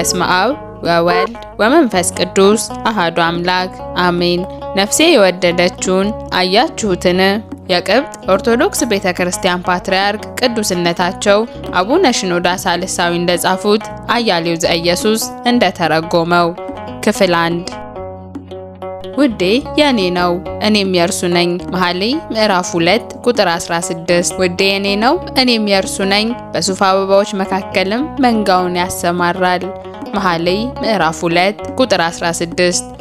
በስመ አብ ወወልድ ወመንፈስ ቅዱስ አሐዱ አምላክ አሜን። ነፍሴ የወደደችውን አያችሁትን? የቅብጥ ኦርቶዶክስ ቤተክርስቲያን ፓትርያርክ ቅዱስነታቸው አቡነ ሽኖዳ ሳልሳዊ እንደጻፉት አያሌው ዘኢየሱስ እንደተረጎመው ክፍል 1 ውዴ የኔ ነው እኔም የርሱ ነኝ። መኃልየ ምዕራፍ 2 ቁጥር 16 ውዴ የኔ ነው እኔም የርሱ ነኝ፣ በሱፍ አበባዎች መካከልም መንጋውን ያሰማራል። መኃልየ ምዕራፍ 2 ቁጥር 16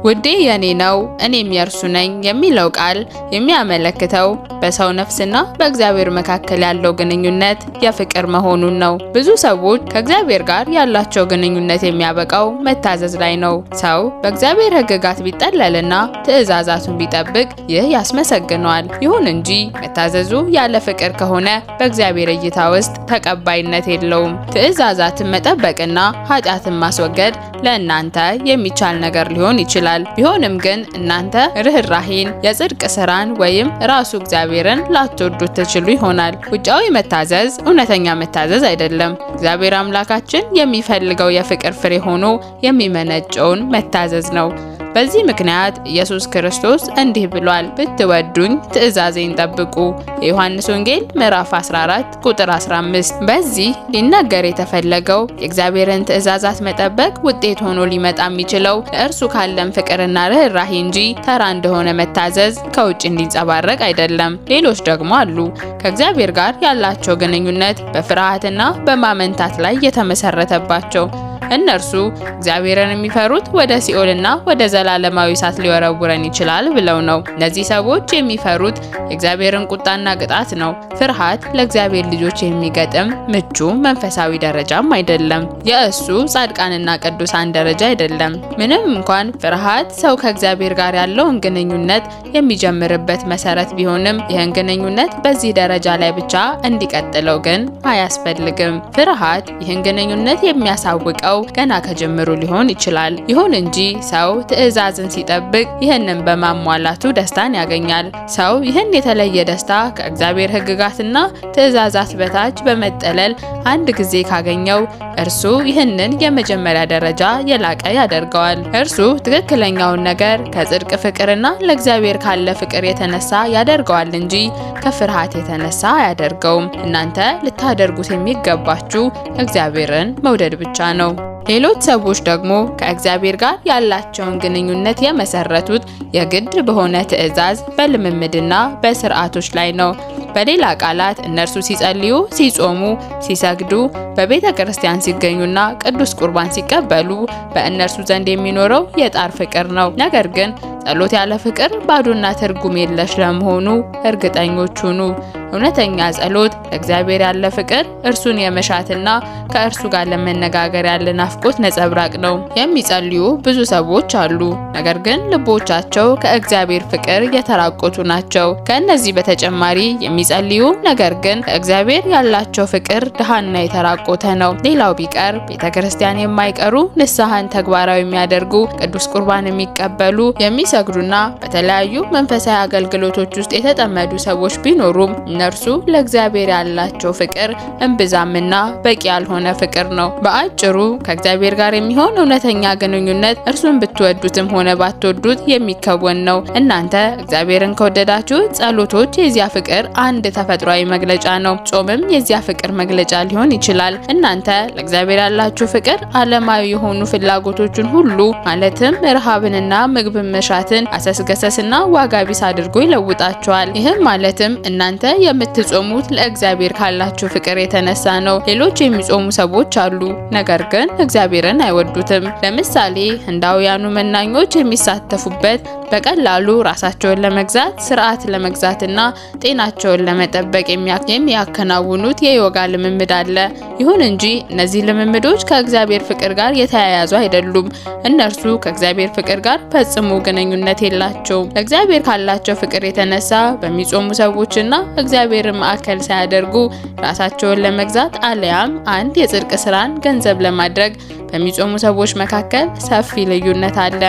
ውዴ የኔ ነው እኔም የርሱ ነኝ የሚለው ቃል የሚያመለክተው በሰው ነፍስና በእግዚአብሔር መካከል ያለው ግንኙነት የፍቅር መሆኑን ነው። ብዙ ሰዎች ከእግዚአብሔር ጋር ያላቸው ግንኙነት የሚያበቃው መታዘዝ ላይ ነው። ሰው በእግዚአብሔር ሕግጋት ቢጠለልና ትእዛዛቱን ቢጠብቅ ይህ ያስመሰግነዋል። ይሁን እንጂ መታዘዙ ያለ ፍቅር ከሆነ በእግዚአብሔር እይታ ውስጥ ተቀባይነት የለውም። ትእዛዛትን መጠበቅና ኃጢአትን ማስወገድ ለእናንተ የሚቻል ነገር ሊሆን ይችላል። ቢሆንም ግን እናንተ ርህራሄን፣ የጽድቅ ስራን ወይም ራሱ እግዚአብሔርን ላትወዱት ትችሉ ይሆናል። ውጫዊ መታዘዝ እውነተኛ መታዘዝ አይደለም። እግዚአብሔር አምላካችን የሚፈልገው የፍቅር ፍሬ ሆኖ የሚመነጨውን መታዘዝ ነው። በዚህ ምክንያት ኢየሱስ ክርስቶስ እንዲህ ብሏል፣ ብትወዱኝ ትእዛዜን ጠብቁ። የዮሐንስ ወንጌል ምዕራፍ 14 ቁጥር 15። በዚህ ሊነገር የተፈለገው የእግዚአብሔርን ትእዛዛት መጠበቅ ውጤት ሆኖ ሊመጣ የሚችለው ለእርሱ ካለን ፍቅርና ርህራሄ እንጂ ተራ እንደሆነ መታዘዝ ከውጭ እንዲንጸባረቅ አይደለም። ሌሎች ደግሞ አሉ ከእግዚአብሔር ጋር ያላቸው ግንኙነት በፍርሃትና በማመንታት ላይ የተመሰረተባቸው። እነርሱ እግዚአብሔርን የሚፈሩት ወደ ሲኦልና ወደ ዘላለማዊ እሳት ሊወረውረን ይችላል ብለው ነው። እነዚህ ሰዎች የሚፈሩት የእግዚአብሔርን ቁጣና ቅጣት ነው። ፍርሃት ለእግዚአብሔር ልጆች የሚገጥም ምቹ መንፈሳዊ ደረጃም አይደለም። የእሱ ጻድቃንና ቅዱሳን ደረጃ አይደለም። ምንም እንኳን ፍርሃት ሰው ከእግዚአብሔር ጋር ያለውን ግንኙነት የሚጀምርበት መሰረት ቢሆንም ይህን ግንኙነት በዚህ ደረጃ ላይ ብቻ እንዲቀጥለው ግን አያስፈልግም። ፍርሃት ይህን ግንኙነት የሚያሳውቀው ገና ከጀምሩ ሊሆን ይችላል። ይሁን እንጂ ሰው ትእዛዝን ሲጠብቅ ይህንን በማሟላቱ ደስታን ያገኛል። ሰው ይህን የተለየ ደስታ ከእግዚአብሔር ሕግጋትና ትእዛዛት በታች በመጠለል አንድ ጊዜ ካገኘው እርሱ ይህንን የመጀመሪያ ደረጃ የላቀ ያደርገዋል። እርሱ ትክክለኛውን ነገር ከጽድቅ ፍቅርና ለእግዚአብሔር ካለ ፍቅር የተነሳ ያደርገዋል እንጂ ከፍርሃት የተነሳ አያደርገውም። እናንተ ልታደርጉት የሚገባችሁ እግዚአብሔርን መውደድ ብቻ ነው። ሌሎች ሰዎች ደግሞ ከእግዚአብሔር ጋር ያላቸውን ግንኙነት የመሰረቱት የግድ በሆነ ትእዛዝ፣ በልምምድና በስርዓቶች ላይ ነው። በሌላ ቃላት እነርሱ ሲጸልዩ፣ ሲጾሙ፣ ሲሰግዱ፣ በቤተ ክርስቲያን ሲገኙና ቅዱስ ቁርባን ሲቀበሉ በእነርሱ ዘንድ የሚኖረው የጣር ፍቅር ነው። ነገር ግን ጸሎት ያለ ፍቅር ባዶና ትርጉም የለሽ ለመሆኑ እርግጠኞች ሁኑ። እውነተኛ ጸሎት ለእግዚአብሔር ያለ ፍቅር፣ እርሱን የመሻትና ከእርሱ ጋር ለመነጋገር ያለ ናፍቆት ነጸብራቅ ነው። የሚጸልዩ ብዙ ሰዎች አሉ፣ ነገር ግን ልቦቻቸው ከእግዚአብሔር ፍቅር የተራቆቱ ናቸው። ከእነዚህ በተጨማሪ የሚጸልዩ ነገር ግን ከእግዚአብሔር ያላቸው ፍቅር ድሃና የተራቆተ ነው። ሌላው ቢቀር ቤተክርስቲያን የማይቀሩ፣ ንስሐን ተግባራዊ የሚያደርጉ፣ ቅዱስ ቁርባን የሚቀበሉ፣ የሚሰግዱና በተለያዩ መንፈሳዊ አገልግሎቶች ውስጥ የተጠመዱ ሰዎች ቢኖሩም እነርሱ ለእግዚአብሔር ያላቸው ፍቅር እምብዛምና በቂ ያልሆነ ፍቅር ነው። በአጭሩ ከእግዚአብሔር ጋር የሚሆን እውነተኛ ግንኙነት እርሱን ብትወዱትም ሆነ ባትወዱት የሚከወን ነው። እናንተ እግዚአብሔርን ከወደዳችሁት ጸሎቶች የዚያ ፍቅር አንድ ተፈጥሯዊ መግለጫ ነው። ጾምም የዚያ ፍቅር መግለጫ ሊሆን ይችላል። እናንተ ለእግዚአብሔር ያላችሁ ፍቅር ዓለማዊ የሆኑ ፍላጎቶችን ሁሉ ማለትም ረሃብንና ምግብን መሻትን አሰስገሰስና ዋጋ ቢስ አድርጎ ይለውጣቸዋል። ይህም ማለትም እናንተ የምትጾሙት ለእግዚአብሔር ካላችሁ ፍቅር የተነሳ ነው። ሌሎች የሚጾሙ ሰዎች አሉ፣ ነገር ግን እግዚአብሔርን አይወዱትም። ለምሳሌ ህንዳውያኑ መናኞች የሚሳተፉበት በቀላሉ ራሳቸውን ለመግዛት፣ ስርዓት ለመግዛትና ጤናቸውን ለመጠበቅ የሚያከናውኑት የዮጋ ልምምድ አለ። ይሁን እንጂ እነዚህ ልምምዶች ከእግዚአብሔር ፍቅር ጋር የተያያዙ አይደሉም። እነርሱ ከእግዚአብሔር ፍቅር ጋር ፈጽሞ ግንኙነት የላቸውም። ለእግዚአብሔር ካላቸው ፍቅር የተነሳ በሚጾሙ ሰዎችና እግዚአብሔርን ማዕከል ሳያደርጉ ራሳቸውን ለመግዛት አለያም አንድ የጽድቅ ስራን ገንዘብ ለማድረግ በሚጾሙ ሰዎች መካከል ሰፊ ልዩነት አለ።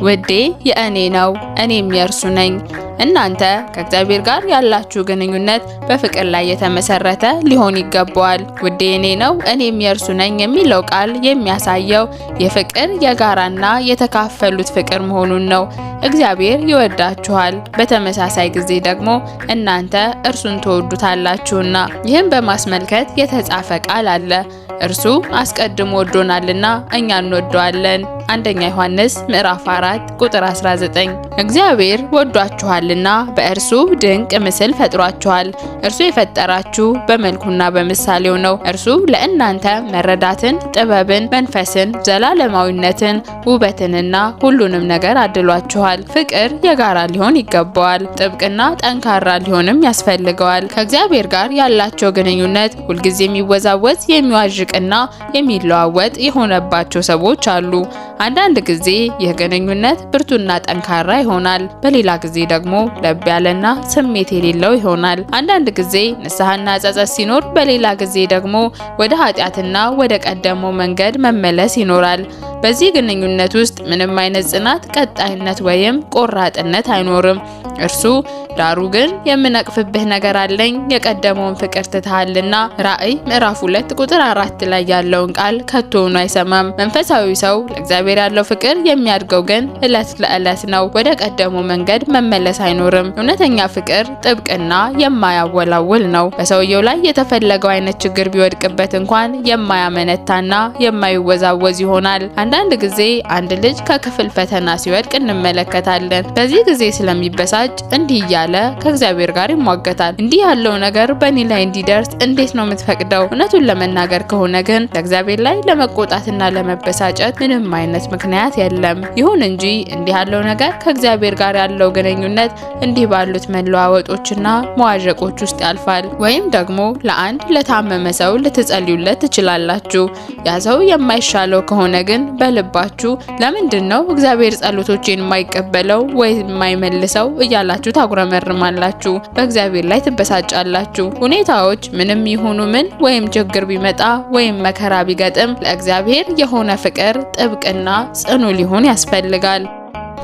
ውዴ የእኔ ነው፣ እኔም የእርሱ ነኝ። እናንተ ከእግዚአብሔር ጋር ያላችሁ ግንኙነት በፍቅር ላይ የተመሰረተ ሊሆን ይገባዋል። ውዴ የኔ ነው እኔም የእርሱ ነኝ የሚለው ቃል የሚያሳየው የፍቅር የጋራና የተካፈሉት ፍቅር መሆኑን ነው። እግዚአብሔር ይወዳችኋል፣ በተመሳሳይ ጊዜ ደግሞ እናንተ እርሱን ትወዱታላችሁና። ይህም በማስመልከት የተጻፈ ቃል አለ። እርሱ አስቀድሞ ወዶናልና እኛ እንወደዋለን። አንደኛ ዮሐንስ ምዕራፍ 4 ቁጥር 19። እግዚአብሔር ወዷችኋልና በእርሱ ድንቅ ምስል ፈጥሯችኋል። እርሱ የፈጠራችሁ በመልኩና በምሳሌው ነው። እርሱ ለእናንተ መረዳትን፣ ጥበብን፣ መንፈስን፣ ዘላለማዊነትን፣ ውበትንና ሁሉንም ነገር አድሏችኋል። ፍቅር የጋራ ሊሆን ይገባዋል። ጥብቅና ጠንካራ ሊሆንም ያስፈልገዋል። ከእግዚአብሔር ጋር ያላቸው ግንኙነት ሁልጊዜ የሚወዛወዝ የሚዋዥቅና የሚለዋወጥ የሆነባቸው ሰዎች አሉ። አንዳንድ ጊዜ ይህ ግንኙነት ብርቱና ጠንካራ ይሆናል። በሌላ ጊዜ ደግሞ ለብ ያለና ስሜት የሌለው ይሆናል። አንዳንድ ጊዜ ንስሐና ጸጸት ሲኖር፣ በሌላ ጊዜ ደግሞ ወደ ኃጢአትና ወደ ቀደመው መንገድ መመለስ ይኖራል። በዚህ ግንኙነት ውስጥ ምንም አይነት ጽናት፣ ቀጣይነት ወይም ቆራጥነት አይኖርም። እርሱ ዳሩ ግን የምነቅፍብህ ነገር አለኝ፣ የቀደመውን ፍቅር ትተሃልና ራእይ ምዕራፍ 2 ቁጥር 4 ላይ ያለውን ቃል ከቶውኑ አይሰማም። መንፈሳዊ ሰው ለእግዚአብሔር ያለው ፍቅር የሚያድገው ግን ዕለት ለዕለት ነው። ወደ ቀደመው መንገድ መመለስ አይኖርም። እውነተኛ ፍቅር ጥብቅና የማያወላውል ነው። በሰውየው ላይ የተፈለገው አይነት ችግር ቢወድቅበት እንኳን የማያመነታና የማይወዛወዝ ይሆናል። አንዳንድ ጊዜ አንድ ልጅ ከክፍል ፈተና ሲወድቅ እንመለከታለን። በዚህ ጊዜ ስለሚበሳጭ እንዲህ እያለ ከእግዚአብሔር ጋር ይሟገታል። እንዲህ ያለው ነገር በእኔ ላይ እንዲደርስ እንዴት ነው የምትፈቅደው? እውነቱን ለመናገር ከሆነ ግን በእግዚአብሔር ላይ ለመቆጣትና ለመበሳጨት ምንም አይነት ምክንያት የለም። ይሁን እንጂ እንዲህ ያለው ነገር ከእግዚአብሔር ጋር ያለው ግንኙነት እንዲህ ባሉት መለዋወጦችና መዋዠቆች ውስጥ ያልፋል። ወይም ደግሞ ለአንድ ለታመመ ሰው ልትጸልዩለት ትችላላችሁ። ያ ሰው የማይሻለው ከሆነ ግን በልባችሁ ለምንድን ነው እግዚአብሔር ጸሎቶቼን የማይቀበለው ወይ የማይመልሰው እያላችሁ ታጉረመርማላችሁ። በእግዚአብሔር ላይ ትበሳጫላችሁ። ሁኔታዎች ምንም ይሁኑ ምን ወይም ችግር ቢመጣ ወይም መከራ ቢገጥም ለእግዚአብሔር የሆነ ፍቅር ጥብቅና ጽኑ ሊሆን ያስፈልጋል።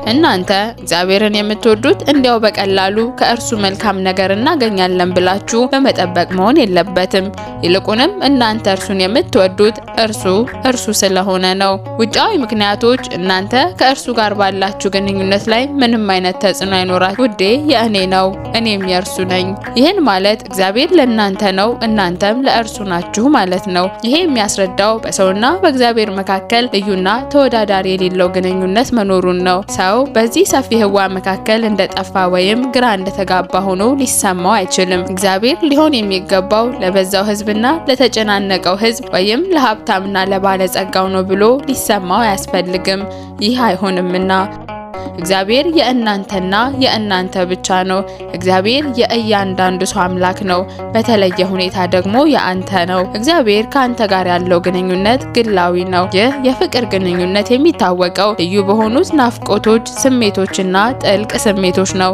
እናንተ እግዚአብሔርን የምትወዱት እንዲያው በቀላሉ ከእርሱ መልካም ነገር እናገኛለን ብላችሁ በመጠበቅ መሆን የለበትም። ይልቁንም እናንተ እርሱን የምትወዱት እርሱ ስለሆነ ነው። ውጫዊ ምክንያቶች እናንተ ከእርሱ ጋር ባላችሁ ግንኙነት ላይ ምንም አይነት ተጽዕኖ አይኖራችሁ። ውዴ የእኔ ነው፣ እኔም የእርሱ ነኝ። ይህን ማለት እግዚአብሔር ለእናንተ ነው፣ እናንተም ለእርሱ ናችሁ ማለት ነው። ይሄ የሚያስረዳው በሰውና በእግዚአብሔር መካከል ልዩና ተወዳዳሪ የሌለው ግንኙነት መኖሩን ነው። ሰው በዚህ ሰፊ ህዋ መካከል እንደጠፋ ወይም ግራ እንደተጋባ ሆኖ ሊሰማው አይችልም። እግዚአብሔር ሊሆን የሚገባው ለበዛው ህዝብና ለተጨናነቀው ህዝብ ወይም ለሀብታምና ለባለጸጋው ነው ብሎ ሊሰማው አያስፈልግም። ይህ አይሆንምና እግዚአብሔር የእናንተና የእናንተ ብቻ ነው። እግዚአብሔር የእያንዳንዱ ሰው አምላክ ነው። በተለየ ሁኔታ ደግሞ የአንተ ነው። እግዚአብሔር ከአንተ ጋር ያለው ግንኙነት ግላዊ ነው። ይህ የፍቅር ግንኙነት የሚታወቀው ልዩ በሆኑት ናፍቆቶች፣ ስሜቶችና ጥልቅ ስሜቶች ነው።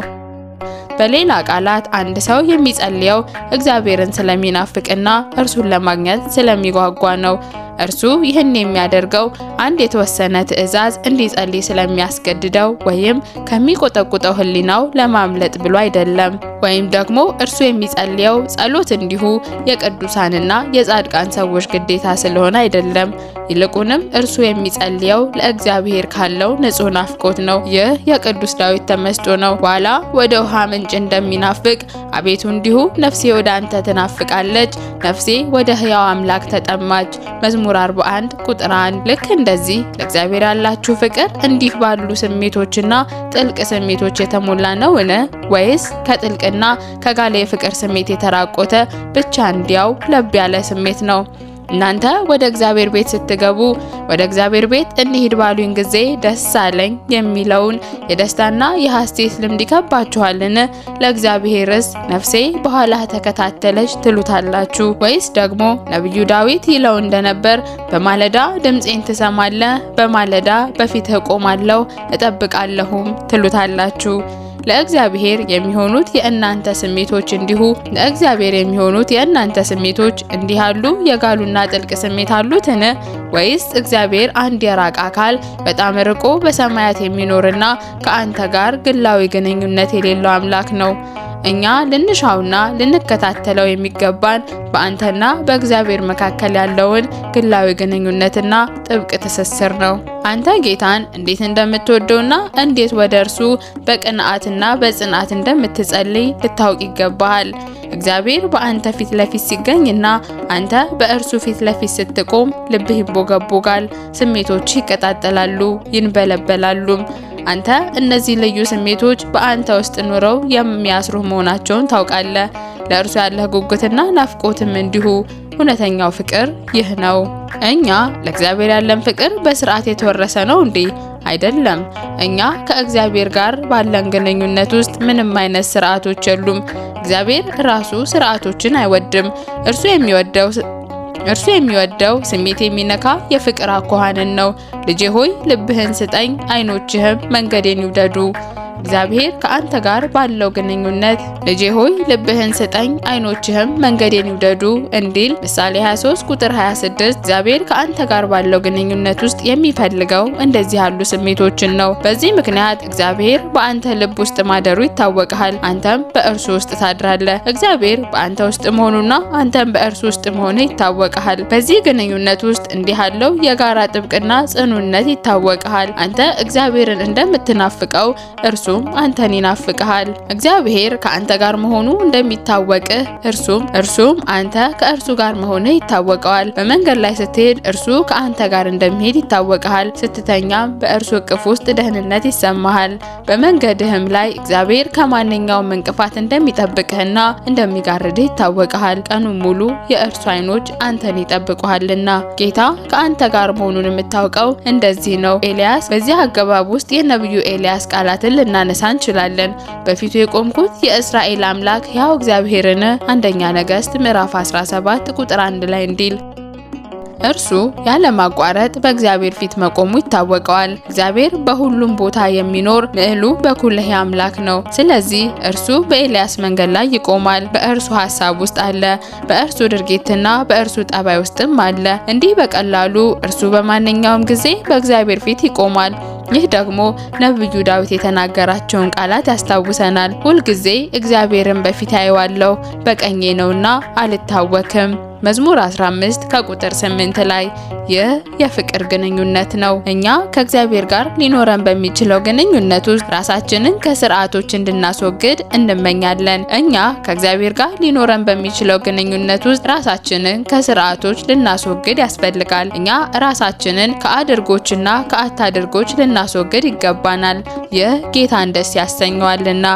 በሌላ ቃላት አንድ ሰው የሚጸልየው እግዚአብሔርን ስለሚናፍቅና እርሱን ለማግኘት ስለሚጓጓ ነው። እርሱ ይህን የሚያደርገው አንድ የተወሰነ ትዕዛዝ እንዲጸልይ ስለሚያስገድደው ወይም ከሚቆጠቁጠው ህሊናው ለማምለጥ ብሎ አይደለም። ወይም ደግሞ እርሱ የሚጸልየው ጸሎት እንዲሁ የቅዱሳንና የጻድቃን ሰዎች ግዴታ ስለሆነ አይደለም። ይልቁንም እርሱ የሚጸልየው ለእግዚአብሔር ካለው ንጹህ ናፍቆት ነው። ይህ የቅዱስ ዳዊት ተመስጦ ነው። ዋላ ወደ ውሃ ምንጭ እንደሚናፍቅ አቤቱ እንዲሁ ነፍሴ ወደ አንተ ትናፍቃለች፣ ነፍሴ ወደ ሕያው አምላክ ተጠማች። መዝሙር 41 ቁጥር 1። ልክ እንደዚህ ለእግዚአብሔር ያላችሁ ፍቅር እንዲህ ባሉ ስሜቶችና ጥልቅ ስሜቶች የተሞላ ነውን? ወይስ ከጥልቅና ከጋለ የፍቅር ስሜት የተራቆተ ብቻ እንዲያው ለብ ያለ ስሜት ነው? እናንተ ወደ እግዚአብሔር ቤት ስትገቡ ወደ እግዚአብሔር ቤት እንሂድ ባሉኝ ጊዜ ደስ አለኝ የሚለውን የደስታና የሐሴት ልምድ ይከባችኋልን? ለእግዚአብሔርስ ነፍሴ በኋላ ተከታተለች ትሉታላችሁ? ወይስ ደግሞ ነብዩ ዳዊት ይለው እንደነበር በማለዳ ድምጼን ትሰማለህ፣ በማለዳ በፊትህ እቆማለሁ እጠብቃለሁም ትሉታላችሁ? ለእግዚአብሔር የሚሆኑት የእናንተ ስሜቶች እንዲሁ ለእግዚአብሔር የሚሆኑት የእናንተ ስሜቶች እንዲህ ያሉ የጋሉና ጥልቅ ስሜት አሉትን? ወይስ እግዚአብሔር አንድ የራቀ አካል በጣም ርቆ በሰማያት የሚኖርና ከአንተ ጋር ግላዊ ግንኙነት የሌለው አምላክ ነው? እኛ ልንሻውና ልንከታተለው የሚገባን በአንተና በእግዚአብሔር መካከል ያለውን ግላዊ ግንኙነትና ጥብቅ ትስስር ነው። አንተ ጌታን እንዴት እንደምትወደውና እንዴት ወደ እርሱ በቅንዓትና በጽናት እንደምትጸልይ ልታውቅ ይገባሃል። እግዚአብሔር በአንተ ፊት ለፊት ሲገኝና አንተ በእርሱ ፊት ለፊት ስትቆም ልብህ ይቦገቦጋል፣ ስሜቶች ይቀጣጠላሉ፣ ይንበለበላሉም። አንተ እነዚህ ልዩ ስሜቶች በአንተ ውስጥ ኑረው የሚያስሩ መሆናቸውን ታውቃለህ። ለእርሱ ያለህ ጉጉትና ናፍቆትም እንዲሁ። እውነተኛው ፍቅር ይህ ነው። እኛ ለእግዚአብሔር ያለን ፍቅር በስርዓት የተወረሰ ነው እንዴ? አይደለም። እኛ ከእግዚአብሔር ጋር ባለን ግንኙነት ውስጥ ምንም አይነት ስርዓቶች የሉም። እግዚአብሔር ራሱ ስርዓቶችን አይወድም። እርሱ የሚወደው ስሜት የሚነካ የፍቅር አኳኋንን ነው። ልጄ ሆይ ልብህን ስጠኝ፣ ዓይኖችህም መንገዴን ይውደዱ። እግዚአብሔር ከአንተ ጋር ባለው ግንኙነት ልጄ ሆይ ልብህን ስጠኝ፣ ዓይኖችህም መንገዴን ይውደዱ እንዲል ምሳሌ 23 ቁጥር 26። እግዚአብሔር ከአንተ ጋር ባለው ግንኙነት ውስጥ የሚፈልገው እንደዚህ ያሉ ስሜቶችን ነው። በዚህ ምክንያት እግዚአብሔር በአንተ ልብ ውስጥ ማደሩ ይታወቃል። አንተም በእርሱ ውስጥ ታድራለህ። እግዚአብሔር በአንተ ውስጥ መሆኑና አንተም በእርሱ ውስጥ መሆኑ ይታወቃል። በዚህ ግንኙነት ውስጥ እንዲህ ያለው የጋራ ጥብቅና ጽኑነት ይታወቃል። አንተ እግዚአብሔርን እንደምትናፍቀው እርሱ አንተን ይናፍቅሃል። እግዚአብሔር ከአንተ ጋር መሆኑ እንደሚታወቅህ እርሱም አንተ ከእርሱ ጋር መሆንህ ይታወቀዋል። በመንገድ ላይ ስትሄድ እርሱ ከአንተ ጋር እንደሚሄድ ይታወቅሃል። ስትተኛም በእርሱ እቅፍ ውስጥ ደህንነት ይሰማሃል። በመንገድህም ላይ እግዚአብሔር ከማንኛውም እንቅፋት እንደሚጠብቅህና እንደሚጋርድህ ይታወቅሃል። ቀኑን ሙሉ የእርሱ ዓይኖች አንተን ይጠብቁሃልና። ጌታ ከአንተ ጋር መሆኑን የምታውቀው እንደዚህ ነው። ኤልያስ በዚህ አገባብ ውስጥ የነብዩ ኤልያስ ቃላትን ልናነሳ እንችላለን። በፊቱ የቆምኩት የእስራኤል አምላክ ሕያው እግዚአብሔርን አንደኛ ነገሥት ምዕራፍ 17 ቁጥር 1 ላይ እንዲል እርሱ ያለማቋረጥ በእግዚአብሔር ፊት መቆሙ ይታወቀዋል። እግዚአብሔር በሁሉም ቦታ የሚኖር ምዕሉ በኩልህ አምላክ ነው። ስለዚህ እርሱ በኤልያስ መንገድ ላይ ይቆማል። በእርሱ ሐሳብ ውስጥ አለ፣ በእርሱ ድርጊትና በእርሱ ጠባይ ውስጥም አለ። እንዲህ በቀላሉ እርሱ በማንኛውም ጊዜ በእግዚአብሔር ፊት ይቆማል። ይህ ደግሞ ነብዩ ዳዊት የተናገራቸውን ቃላት ያስታውሰናል። ሁልጊዜ እግዚአብሔርን በፊት አየዋለሁ፣ በቀኜ ነውና አልታወክም። መዝሙር 15 ከቁጥር 8 ላይ። ይህ የፍቅር ግንኙነት ነው። እኛ ከእግዚአብሔር ጋር ሊኖረን በሚችለው ግንኙነት ውስጥ ራሳችንን ከስርዓቶች እንድናስወግድ እንመኛለን። እኛ ከእግዚአብሔር ጋር ሊኖረን በሚችለው ግንኙነት ውስጥ ራሳችንን ከስርዓቶች ልናስወግድ ያስፈልጋል። እኛ ራሳችንን ከአድርጎችና ከአታድርጎች ልናስወግድ ይገባናል። ይህ ጌታን ደስ ያሰኘዋልና።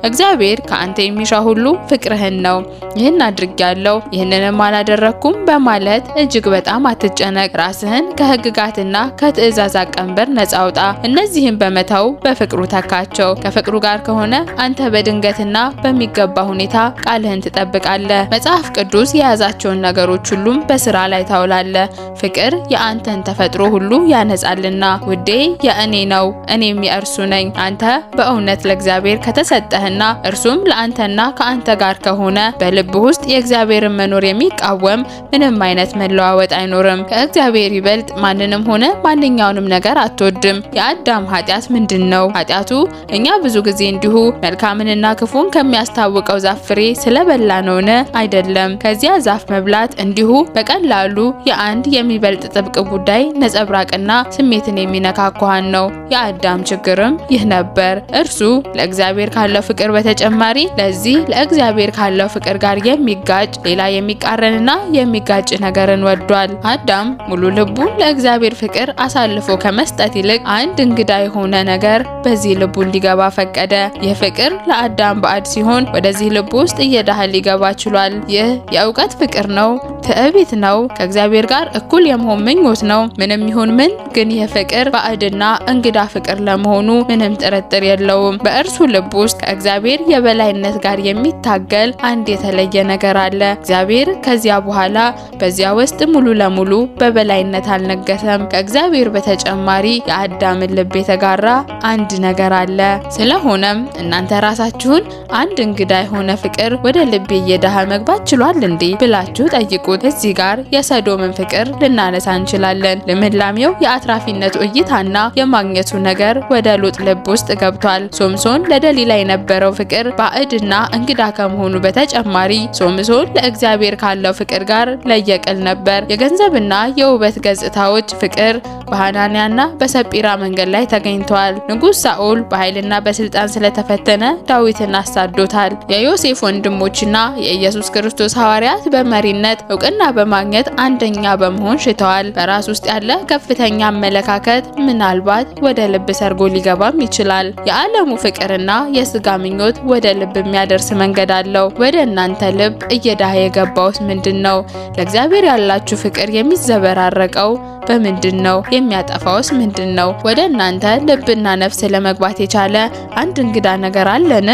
እግዚአብሔር ከአንተ የሚሻ ሁሉ ፍቅርህን ነው። ይህን አድርጌያለሁ፣ ይህንንም አላደረኩም በማለት እጅግ በጣም አትጨነቅ። ራስህን ከሕግጋትና ከትእዛዛት ቀንበር ነፃ አውጣ። እነዚህን በመተው በፍቅሩ ተካቸው። ከፍቅሩ ጋር ከሆነ አንተ በድንገትና በሚገባ ሁኔታ ቃልህን ትጠብቃለህ። መጽሐፍ ቅዱስ የያዛቸውን ነገሮች ሁሉም በስራ ላይ ታውላለህ። ፍቅር የአንተን ተፈጥሮ ሁሉ ያነጻልና። ውዴ የእኔ ነው፣ እኔም የእርሱ ነኝ። አንተ በእውነት ለእግዚአብሔር ከተሰጠህና እርሱም ለአንተና ከአንተ ጋር ከሆነ በልብ ውስጥ የእግዚአብሔርን መኖር የሚቃወም ምንም አይነት መለዋወጥ አይኖርም። ከእግዚአብሔር ይበልጥ ማንንም ሆነ ማንኛውንም ነገር አትወድም። የአዳም ኃጢአት ምንድን ነው? ኃጢአቱ እኛ ብዙ ጊዜ እንዲሁ መልካምንና ክፉን ከሚያስታውቀው ዛፍ ፍሬ ስለበላ ነውን? አይደለም። ከዚያ ዛፍ መብላት እንዲሁ በቀላሉ የአንድ የሚበልጥ ጥብቅ ጉዳይ ነጸብራቅና ስሜትን የሚነካ አኳኋን ነው። የአዳም ችግርም ይህ ነበር። እርሱ ለእግዚአብሔር ካለው ፍቅር በተጨማሪ ለዚህ ለእግዚአብሔር ካለው ፍቅር ጋር የሚጋጭ ሌላ የሚቃረንና የሚጋጭ ነገርን ወዷል። አዳም ሙሉ ልቡን ለእግዚአብሔር ፍቅር አሳልፎ ከመስጠት ይልቅ አንድ እንግዳ የሆነ ነገር በዚህ ልቡ እንዲገባ ፈቀደ። ይህ ፍቅር ለአዳም ባዕድ ሲሆን ወደዚህ ልቡ ውስጥ እየዳህ ሊገባ ችሏል። ይህ የእውቀት ፍቅር ነው፣ ትዕቢት ነው፣ ከእግዚአብሔር ጋር እኩል የመሆን ምኞት ነው። ምንም ይሁን ምን ግን ይህ ፍቅር ባዕድና እንግዳ ፍቅር ለመሆኑ ምንም ጥርጥር የለውም። በእርሱ ልብ ውስጥ ከእግዚአብሔር የበላይነት ጋር የሚታገል አንድ የተለየ ነገር አለ። እግዚአብሔር ከዚያ በኋላ በዚያ ውስጥ ሙሉ ለሙሉ በበላይነት አልነገሰም። ከእግዚአብሔር በተጨማሪ የአዳምን ልብ የተጋራ አንድ ነገር አለ። ስለሆነም እናንተ ራሳችሁን አንድ እንግዳ የሆነ ፍቅር ወደ ልቤ እየዳኸ መግባት ችሏል እንዴ ብላችሁ ጠይቁት። እዚህ ጋር የሰዶምን ፍቅር ልናነሳ እንችላለን። ልምላሜው የአትራፊነቱ እይታና የማግኘቱ ነገር ወደ ሎጥ ልብ ውስጥ ገብቷል። ሶምሶን ለደሊላ የነበረው ፍቅር ባዕድና እንግዳ ከመሆኑ በተጨማሪ ሶምሶን ለእግዚአብሔር ካለው ፍቅር ጋር ለየቅል ነበር። የገንዘብና የውበት ገጽታዎች ፍቅር በሐናንያና በሰጲራ መንገድ ላይ ተገኝተዋል። ንጉሥ ሳኦል በኃይልና በስልጣን ስለተፈተነ ዳዊትን አሳዶታል። የዮሴፍ ወንድሞችና የኢየሱስ ክርስቶስ ሐዋርያት በመሪነት እውቅና በማግኘት አንደኛ በመሆን ሽተዋል። በራስ ውስጥ ያለ ከፍተኛ አመለካከት ምናልባት ወደ ልብ ሰርጎ ሊገባም ይችላል። የዓለሙ ፍቅርና የስጋ ምኞት ወደ ልብ የሚያደርስ መንገድ አለው። ወደ እናንተ ልብ እየዳኸ የገባውስ ምንድነው? ለእግዚአብሔር ያላችሁ ፍቅር የሚዘበራረቀው በምንድን ነው? የሚያጠፋውስ ምንድን ነው? ወደ እናንተ ልብና ነፍስ ለመግባት የቻለ አንድ እንግዳ ነገር አለን።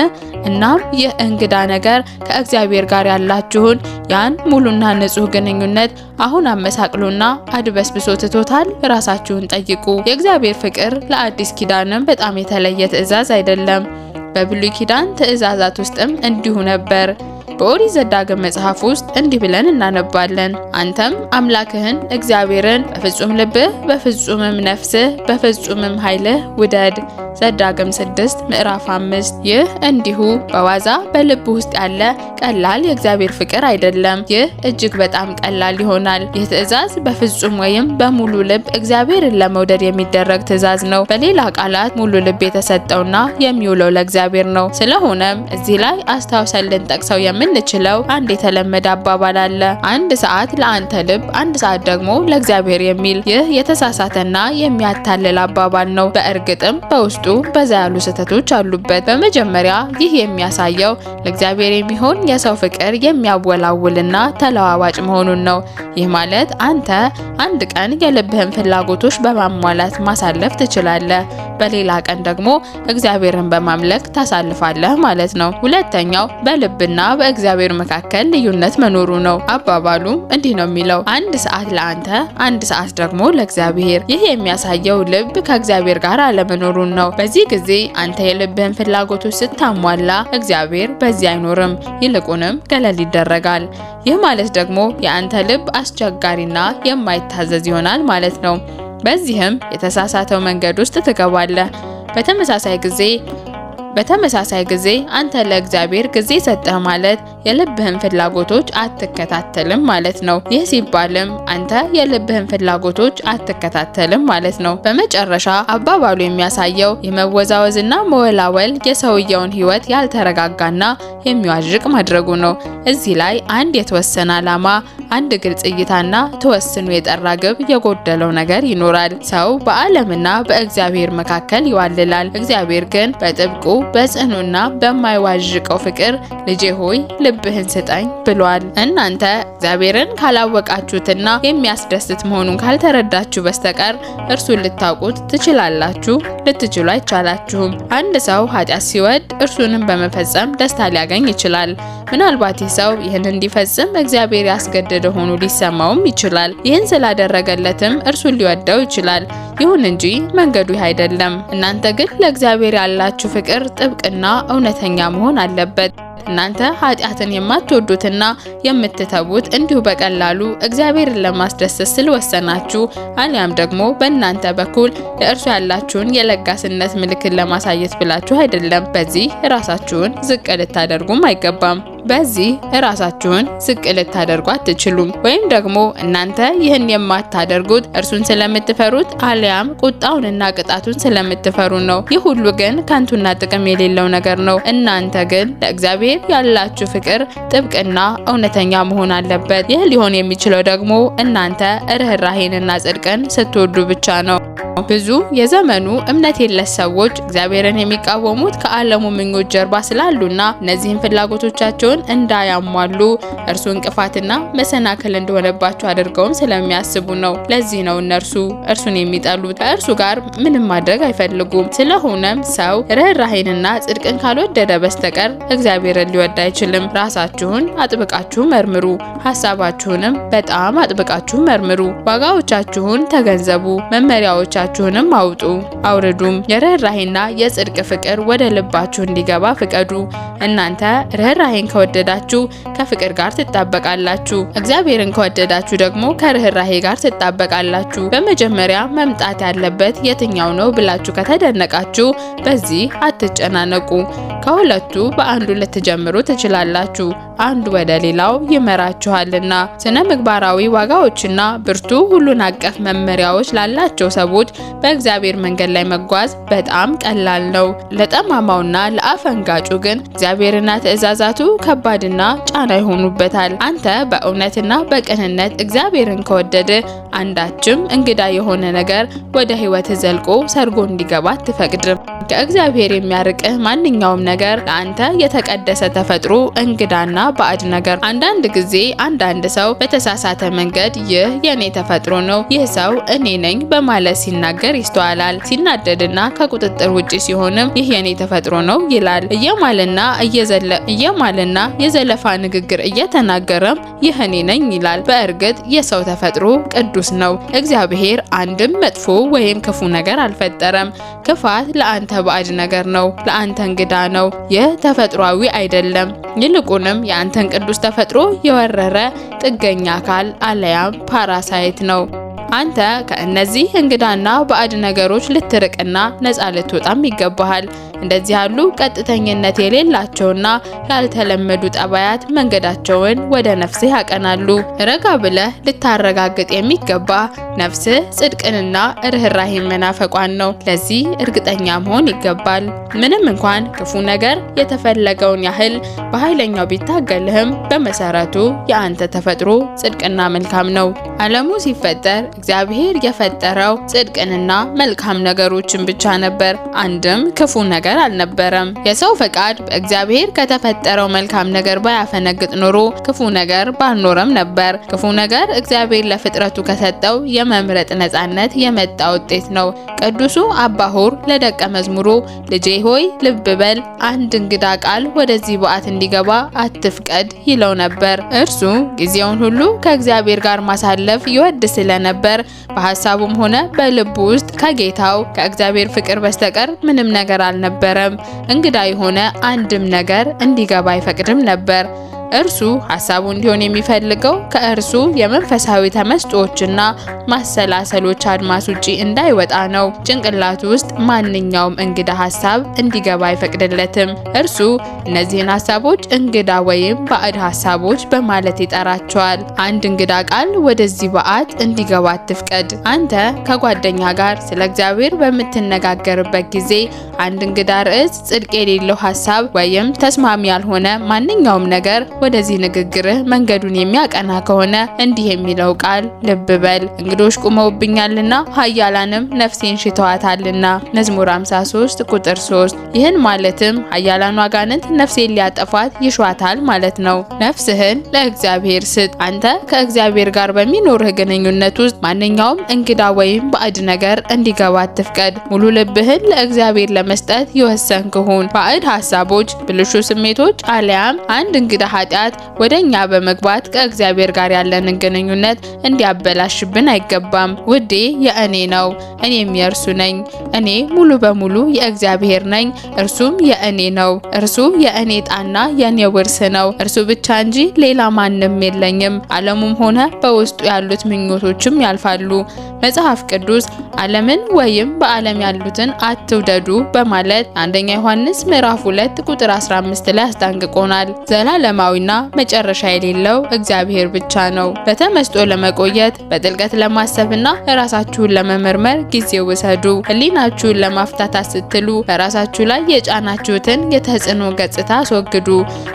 እናም ይህ እንግዳ ነገር ከእግዚአብሔር ጋር ያላችሁን ያን ሙሉና ንጹህ ግንኙነት አሁን አመሳቅሎና አድበስብሶ ትቶታል? ራሳችሁን ጠይቁ። የእግዚአብሔር ፍቅር ለአዲስ ኪዳንም በጣም የተለየ ትእዛዝ አይደለም። በብሉይ ኪዳን ትእዛዛት ውስጥም እንዲሁ ነበር። በኦሪት ዘዳግም መጽሐፍ ውስጥ እንዲህ ብለን እናነባለን። አንተም አምላክህን እግዚአብሔርን በፍጹም ልብህ፣ በፍጹምም ነፍስህ፣ በፍጹምም ኃይልህ ውደድ። ዘዳግም 6 ምዕራፍ 5። ይህ እንዲሁ በዋዛ በልብ ውስጥ ያለ ቀላል የእግዚአብሔር ፍቅር አይደለም። ይህ እጅግ በጣም ቀላል ይሆናል። ይህ ትእዛዝ በፍጹም ወይም በሙሉ ልብ እግዚአብሔርን ለመውደድ የሚደረግ ትእዛዝ ነው። በሌላ ቃላት ሙሉ ልብ የተሰጠውና የሚውለው ለእግዚአብሔር ነው። ስለሆነም እዚህ ላይ አስታውሰን ልንጠቅሰው የምንችለው አንድ የተለመደ አባባል አለ። አንድ ሰዓት ለአንተ ልብ፣ አንድ ሰዓት ደግሞ ለእግዚአብሔር የሚል። ይህ የተሳሳተና የሚያታልል አባባል ነው። በእርግጥም በውስጡ በዛ ያሉ ስህተቶች አሉበት። በመጀመሪያ ይህ የሚያሳየው ለእግዚአብሔር የሚሆን የሰው ፍቅር የሚያወላውልና ተለዋዋጭ መሆኑን ነው። ይህ ማለት አንተ አንድ ቀን የልብህን ፍላጎቶች በማሟላት ማሳለፍ ትችላለህ፣ በሌላ ቀን ደግሞ እግዚአብሔርን በማምለክ ታሳልፋለህ ማለት ነው። ሁለተኛው በልብና በእግዚአብሔር መካከል ልዩነት መኖሩ ነው። አባባሉ እንዲህ ነው የሚለው፣ አንድ ሰዓት ለአንተ፣ አንድ ሰዓት ደግሞ ለእግዚአብሔር። ይህ የሚያሳየው ልብ ከእግዚአብሔር ጋር አለመኖሩን ነው። በዚህ ጊዜ አንተ የልብህን ፍላጎቶች ስታሟላ እግዚአብሔር በዚህ አይኖርም፣ ይልቁንም ገለል ይደረጋል። ይህ ማለት ደግሞ የአንተ ልብ አስቸጋሪና የማይታዘዝ ይሆናል ማለት ነው። በዚህም የተሳሳተው መንገድ ውስጥ ትገባለህ። በተመሳሳይ ጊዜ አንተ ለእግዚአብሔር ጊዜ ሰጠህ ማለት የልብህን ፍላጎቶች አትከታተልም ማለት ነው። ይህ ሲባልም አንተ የልብህን ፍላጎቶች አትከታተልም ማለት ነው። በመጨረሻ አባባሉ የሚያሳየው የመወዛወዝና መወላወል የሰውየውን ሕይወት ያልተረጋጋና የሚዋዥቅ ማድረጉ ነው። እዚህ ላይ አንድ የተወሰነ ዓላማ፣ አንድ ግልጽ እይታና ተወስኖ የጠራ ግብ የጎደለው ነገር ይኖራል። ሰው በዓለምና በእግዚአብሔር መካከል ይዋልላል። እግዚአብሔር ግን በጥብቁ በጽኑና በማይዋዥቀው ፍቅር ልጄ ሆይ ልብህን ስጠኝ ብሏል። እናንተ እግዚአብሔርን ካላወቃችሁትና የሚያስደስት መሆኑን ካልተረዳችሁ በስተቀር እርሱን ልታውቁት ትችላላችሁ? ልትችሉ አይቻላችሁም። አንድ ሰው ኃጢአት ሲወድ እርሱንም በመፈጸም ደስታ ሊያገኝ ይችላል። ምናልባት ይህ ሰው ይህን እንዲፈጽም እግዚአብሔር ያስገደደ ሆኖ ሊሰማውም ይችላል። ይህን ስላደረገለትም እርሱን ሊወደው ይችላል። ይሁን እንጂ መንገዱ ይህ አይደለም። እናንተ ግን ለእግዚአብሔር ያላችሁ ፍቅር ጥብቅና እውነተኛ መሆን አለበት። እናንተ ኃጢአትን የማትወዱትና የምትተዉት እንዲሁ በቀላሉ እግዚአብሔርን ለማስደሰት ስለወሰናችሁ አሊያም ደግሞ በእናንተ በኩል ለእርሱ ያላችሁን የለጋስነት ምልክት ለማሳየት ብላችሁ አይደለም። በዚህ ራሳችሁን ዝቅ ልታደርጉም አይገባም። በዚህ ራሳችሁን ዝቅ ልታደርጉ አትችሉም። ወይም ደግሞ እናንተ ይህን የማታደርጉት እርሱን ስለምትፈሩት አሊያም ቁጣውንና ቅጣቱን ስለምትፈሩ ነው። ይህ ሁሉ ግን ከንቱና ጥቅም የሌለው ነገር ነው። እናንተ ግን ለእግዚአብሔር ያላችሁ ፍቅር ጥብቅና እውነተኛ መሆን አለበት። ይህ ሊሆን የሚችለው ደግሞ እናንተ ርህራሄንና ጽድቅን ስትወዱ ብቻ ነው። ብዙ የዘመኑ እምነት የለሽ ሰዎች እግዚአብሔርን የሚቃወሙት ከዓለሙ ምኞት ጀርባ ስላሉና እነዚህን ፍላጎቶቻቸውን እንዳያሟሉ እርሱ እንቅፋትና መሰናክል እንደሆነባቸው አድርገውም ስለሚያስቡ ነው። ለዚህ ነው እነርሱ እርሱን የሚጠሉት። ከእርሱ ጋር ምንም ማድረግ አይፈልጉም። ስለሆነም ሰው ርኅራኄንና ጽድቅን ካልወደደ በስተቀር እግዚአብሔርን ሊወድ አይችልም። ራሳችሁን አጥብቃችሁ መርምሩ፣ ሐሳባችሁንም በጣም አጥብቃችሁ መርምሩ። ዋጋዎቻችሁን ተገንዘቡ፣ መመሪያዎቻችሁንም አውርዱም። የርኅራኄና የጽድቅ ፍቅር ወደ ልባችሁ እንዲገባ ፍቀዱ። እናንተ ርኅራኄን ከወደዳችሁ ከፍቅር ጋር ትጣበቃላችሁ። እግዚአብሔርን ከወደዳችሁ ደግሞ ከርኅራኄ ጋር ትጣበቃላችሁ። በመጀመሪያ መምጣት ያለበት የትኛው ነው ብላችሁ ከተደነቃችሁ በዚህ አትጨናነቁ። ከሁለቱ በአንዱ ልትጀምሩ ትችላላችሁ፣ አንዱ ወደ ሌላው ይመራችኋልና። ስነ ምግባራዊ ዋጋዎችና ብርቱ ሁሉን አቀፍ መመሪያዎች ላላቸው ሰዎች በእግዚአብሔር መንገድ ላይ መጓዝ በጣም ቀላል ነው። ለጠማማውና ለአፈንጋጩ ግን እግዚአብሔርና ትእዛዛቱ ከባድና ጫና ይሆኑበታል። አንተ በእውነትና በቅንነት እግዚአብሔርን ከወደደ አንዳችም እንግዳ የሆነ ነገር ወደ ሕይወትህ ዘልቆ ሰርጎ እንዲገባ አትፈቅድም። ከእግዚአብሔር የሚያርቅህ ማንኛውም ነገር ለአንተ የተቀደሰ ተፈጥሮ እንግዳና ባዕድ ነገር። አንዳንድ ጊዜ አንዳንድ ሰው በተሳሳተ መንገድ ይህ የኔ ተፈጥሮ ነው፣ ይህ ሰው እኔ ነኝ በማለት ሲናገር ይስተዋላል። ሲናደድና ከቁጥጥር ውጪ ሲሆንም ይህ የኔ ተፈጥሮ ነው ይላል። እየማለና የዘለፋ ንግግር እየተናገረም ይህ እኔ ነኝ ይላል። በእርግጥ የሰው ተፈጥሮ ቅዱስ ነው። እግዚአብሔር አንድም መጥፎ ወይም ክፉ ነገር አልፈጠረም። ክፋት ለአንተ ባዕድ ነገር ነው፣ ለአንተ እንግዳ ነው። ይህ ተፈጥሯዊ አይደለም። ይልቁንም የአንተን ቅዱስ ተፈጥሮ የወረረ ጥገኛ አካል አለያም ፓራሳይት ነው። አንተ ከእነዚህ እንግዳና ባዕድ ነገሮች ልትርቅና ነፃ ልትወጣም ይገባሃል። እንደዚህ ያሉ ቀጥተኝነት የሌላቸውና ያልተለመዱ ጠባያት መንገዳቸውን ወደ ነፍስህ ያቀናሉ። ረጋ ብለህ ልታረጋግጥ የሚገባ ነፍስህ ጽድቅንና ርኅራኄን መናፈቋን ነው። ለዚህ እርግጠኛ መሆን ይገባል። ምንም እንኳን ክፉ ነገር የተፈለገውን ያህል በኃይለኛው ቢታገልህም በመሰረቱ የአንተ ተፈጥሮ ጽድቅና መልካም ነው። ዓለሙ ሲፈጠር እግዚአብሔር የፈጠረው ጽድቅንና መልካም ነገሮችን ብቻ ነበር። አንድም ክፉ ነገር አልነበረም። የሰው ፈቃድ በእግዚአብሔር ከተፈጠረው መልካም ነገር ባያፈነግጥ ኖሮ ክፉ ነገር ባልኖረም ነበር። ክፉ ነገር እግዚአብሔር ለፍጥረቱ ከሰጠው የመምረጥ ነፃነት የመጣ ውጤት ነው። ቅዱሱ አባ ሆር ለደቀ መዝሙሩ ልጄ ሆይ ልብ በል፣ አንድ እንግዳ ቃል ወደዚህ በዓት እንዲገባ አትፍቀድ ይለው ነበር። እርሱ ጊዜውን ሁሉ ከእግዚአብሔር ጋር ማሳለፍ ይወድ ስለነበር በሐሳቡም ሆነ በልቡ ውስጥ ከጌታው ከእግዚአብሔር ፍቅር በስተቀር ምንም ነገር አልነበረም። እንግዳ የሆነ አንድም ነገር እንዲገባ አይፈቅድም ነበር። እርሱ ሐሳቡ እንዲሆን የሚፈልገው ከእርሱ የመንፈሳዊ ተመስጦዎችና ማሰላሰሎች አድማስ ውጪ እንዳይወጣ ነው። ጭንቅላቱ ውስጥ ማንኛውም እንግዳ ሐሳብ እንዲገባ አይፈቅድለትም። እርሱ እነዚህን ሐሳቦች እንግዳ ወይም ባዕድ ሐሳቦች በማለት ይጠራቸዋል። አንድ እንግዳ ቃል ወደዚህ በዓት እንዲገባ አትፍቀድ። አንተ ከጓደኛ ጋር ስለ እግዚአብሔር በምትነጋገርበት ጊዜ አንድ እንግዳ ርዕስ፣ ጽድቅ የሌለው ሐሳብ ወይም ተስማሚ ያልሆነ ማንኛውም ነገር ወደዚህ ንግግርህ መንገዱን የሚያቀና ከሆነ እንዲህ የሚለው ቃል ልብ በል፣ እንግዶች ቁመውብኛልና ኃያላንም ነፍሴን ሽተዋታልና መዝሙር 53 ቁጥር 3። ይህን ማለትም ኃያላኑ አጋንንት ነፍሴን ሊያጠፋት ይሿታል ማለት ነው። ነፍስህን ለእግዚአብሔር ስጥ። አንተ ከእግዚአብሔር ጋር በሚኖርህ ግንኙነት ውስጥ ማንኛውም እንግዳ ወይም ባዕድ ነገር እንዲገባ አትፍቀድ። ሙሉ ልብህን ለእግዚአብሔር ለመስጠት የወሰንክ ሁን። ባዕድ ሐሳቦች፣ ብልሹ ስሜቶች አለያም አንድ እንግዳ ኃጢአት ወደኛ በመግባት ከእግዚአብሔር ጋር ያለንን ግንኙነት እንዲያበላሽብን አይገባም። ውዴ የእኔ ነው፣ እኔም የእርሱ ነኝ። እኔ ሙሉ በሙሉ የእግዚአብሔር ነኝ፣ እርሱም የእኔ ነው። እርሱ የእኔ ዕጣና የእኔ ውርስ ነው። እርሱ ብቻ እንጂ ሌላ ማንም የለኝም። ዓለሙም ሆነ በውስጡ ያሉት ምኞቶችም ያልፋሉ። መጽሐፍ ቅዱስ ዓለምን ወይም በዓለም ያሉትን አትውደዱ በማለት አንደኛ ዮሐንስ ምዕራፍ 2 ቁጥር 15 ላይ አስጠንቅቆናል። ዘላለማዊ ዘላለማዊና መጨረሻ የሌለው እግዚአብሔር ብቻ ነው። በተመስጦ ለመቆየት በጥልቀት ለማሰብና ራሳችሁን ለመመርመር ጊዜ ውሰዱ። ህሊናችሁን ለማፍታታት ስትሉ በራሳችሁ ላይ የጫናችሁትን የተጽዕኖ ገጽታ አስወግዱ።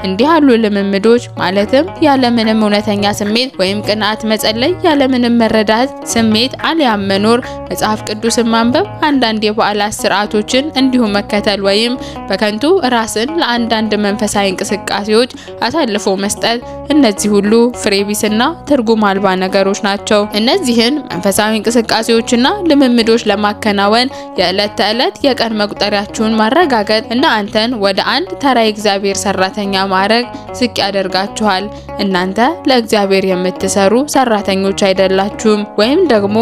እንዲህ ያሉ ልምምዶች ማለትም ያለምንም እውነተኛ ስሜት ወይም ቅንዓት መጸለይ፣ ያለምንም መረዳት ስሜት አልያም መኖር፣ መጽሐፍ ቅዱስን ማንበብ፣ አንዳንድ የበዓላት ስርዓቶችን እንዲሁ መከተል ወይም በከንቱ ራስን ለአንዳንድ መንፈሳዊ እንቅስቃሴዎች አሳልፎ መስጠት፣ እነዚህ ሁሉ ፍሬቢስና ትርጉም አልባ ነገሮች ናቸው። እነዚህን መንፈሳዊ እንቅስቃሴዎችና ልምምዶች ለማከናወን የዕለት ተዕለት የቀን መቁጠሪያችሁን ማረጋገጥ እና አንተን ወደ አንድ ተራ የእግዚአብሔር ሰራተኛ ማድረግ ዝቅ ያደርጋችኋል። እናንተ ለእግዚአብሔር የምትሰሩ ሰራተኞች አይደላችሁም፣ ወይም ደግሞ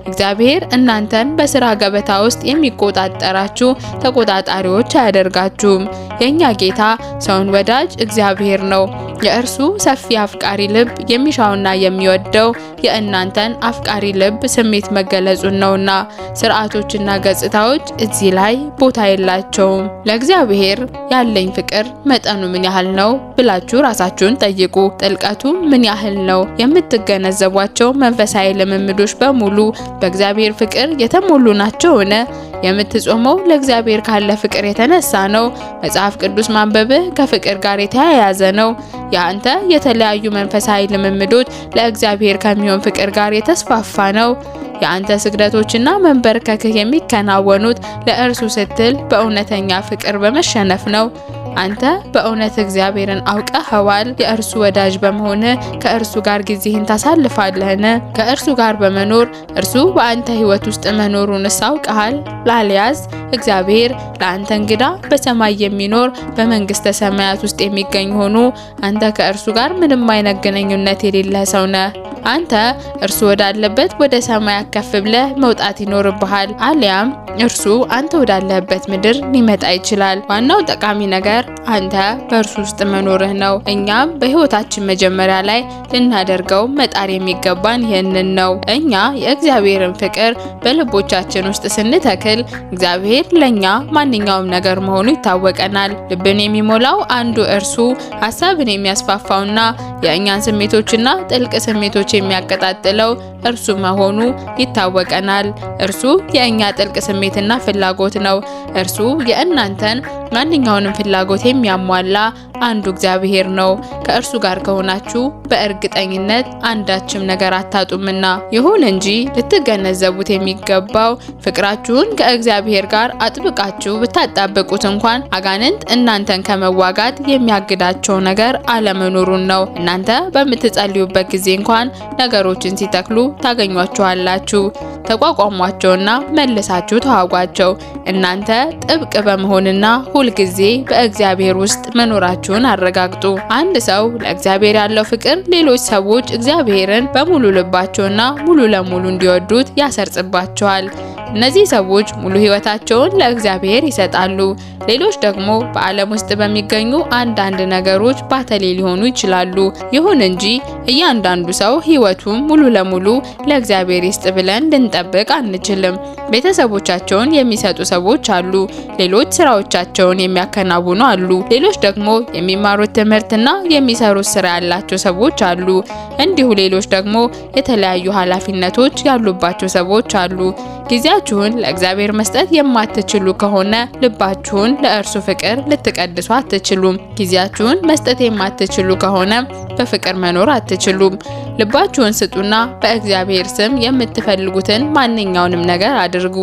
እግዚአብሔር እናንተን በስራ ገበታ ውስጥ የሚቆጣጠራችሁ ተቆጣጣሪዎች አያደርጋችሁም። የኛ ጌታ ሰውን ወዳጅ እግዚአብሔር ነው። የእርሱ ሰፊ አፍቃሪ ልብ የሚሻውና የሚወደው የእናንተን አፍቃሪ ልብ ስሜት መገለጹን ነውና ስርዓቶችና ገጽታዎች እዚህ ላይ ቦታ የላቸውም። ለእግዚአብሔር ያለኝ ፍቅር መጠኑ ምን ያህል ነው ብላችሁ ራሳችሁን ጠይቁ። ጥልቀቱ ምን ያህል ነው? የምትገነዘቧቸው መንፈሳዊ ልምምዶች በሙሉ በእግዚአብሔር ፍቅር የተሞሉ ናቸውን? የምትጾመው ለእግዚአብሔር ካለ ፍቅር የተነሳ ነው? መጽሐፍ ቅዱስ ማንበብህ ከፍቅር ጋር የተያያዘ ነው? የአንተ የተለያዩ መንፈሳዊ ልምምዶች ለእግዚአብሔር ከሚሆን ፍቅር ጋር የተስፋፋ ነው? የአንተ ስግደቶችና መንበርከክህ የሚከናወኑት ለእርሱ ስትል በእውነተኛ ፍቅር በመሸነፍ ነው? አንተ በእውነት እግዚአብሔርን አውቀኸዋል? የእርሱ ወዳጅ በመሆን ከእርሱ ጋር ጊዜህን ታሳልፋለህን? ከእርሱ ጋር በመኖር እርሱ በአንተ ሕይወት ውስጥ መኖሩን አውቀሃል? ላልያዝ እግዚአብሔር ለአንተ እንግዳ በሰማይ የሚኖር በመንግስተ ሰማያት ውስጥ የሚገኝ ሆኖ አንተ ከእርሱ ጋር ምንም አይነት ግንኙነት የሌለህ ሰው ነህ። አንተ እርሱ ወዳለበት ወደ ሰማይ ከፍ ብለህ መውጣት ይኖርብሃል። አሊያም እርሱ አንተ ወዳለበት ምድር ሊመጣ ይችላል። ዋናው ጠቃሚ ነገር አንተ በእርሱ ውስጥ መኖርህ ነው። እኛም በህይወታችን መጀመሪያ ላይ ልናደርገው መጣር የሚገባን ይህንን ነው። እኛ የእግዚአብሔርን ፍቅር በልቦቻችን ውስጥ ስንተክል እግዚአብሔር ለኛ ማንኛውም ነገር መሆኑ ይታወቀናል። ልብን የሚሞላው አንዱ እርሱ ሐሳብን የሚያስፋፋውና የእኛን ስሜቶችና ጥልቅ ስሜቶች የሚያቀጣጥለው እርሱ መሆኑ ይታወቀናል። እርሱ የእኛ ጥልቅ ስሜትና ፍላጎት ነው። እርሱ የእናንተን ማንኛውንም ፍላጎት የሚያሟላ አንዱ እግዚአብሔር ነው። ከእርሱ ጋር ከሆናችሁ በእርግጠኝነት አንዳችም ነገር አታጡምና። ይሁን እንጂ ልትገነዘቡት የሚገባው ፍቅራችሁን ከእግዚአብሔር ጋር አጥብቃችሁ ብታጣብቁት እንኳን አጋንንት እናንተን ከመዋጋት የሚያግዳቸው ነገር አለመኖሩን ነው። እናንተ በምትጸልዩበት ጊዜ እንኳን ነገሮችን ሲተክሉ ታገኟቸዋላችሁ። ተቋቋሟቸውና መልሳችሁ ተዋጓቸው። እናንተ ጥብቅ በመሆንና ሁልጊዜ በእግዚአብሔር ውስጥ መኖራችሁን አረጋግጡ። አንድ ሰው ለእግዚአብሔር ያለው ፍቅር ሌሎች ሰዎች እግዚአብሔርን በሙሉ ልባቸውና ሙሉ ለሙሉ እንዲወዱት ያሰርጽባቸዋል። እነዚህ ሰዎች ሙሉ ሕይወታቸውን ለእግዚአብሔር ይሰጣሉ። ሌሎች ደግሞ በዓለም ውስጥ በሚገኙ አንዳንድ ነገሮች ባተሌ ሊሆኑ ይችላሉ። ይሁን እንጂ እያንዳንዱ ሰው ሕይወቱን ሙሉ ለሙሉ ለእግዚአብሔር ይስጥ ብለን ልንጠብቅ አንችልም። ቤተሰቦቻቸውን የሚሰጡ ሰዎች አሉ። ሌሎች ስራዎቻቸውን የሚያከናውኑ አሉ። ሌሎች ደግሞ የሚማሩት ትምህርትና የሚሰሩት ስራ ያላቸው ሰዎች አሉ። እንዲሁ ሌሎች ደግሞ የተለያዩ ኃላፊነቶች ያሉባቸው ሰዎች አሉ። ጊዜያችሁን ለእግዚአብሔር መስጠት የማትችሉ ከሆነ ልባችሁን ለእርሱ ፍቅር ልትቀድሱ አትችሉም። ጊዜያችሁን መስጠት የማትችሉ ከሆነ በፍቅር መኖር አትችሉም። ልባችሁን ስጡና በእግዚአብሔር ስም የምትፈልጉትን ማንኛውንም ነገር አድርጉ።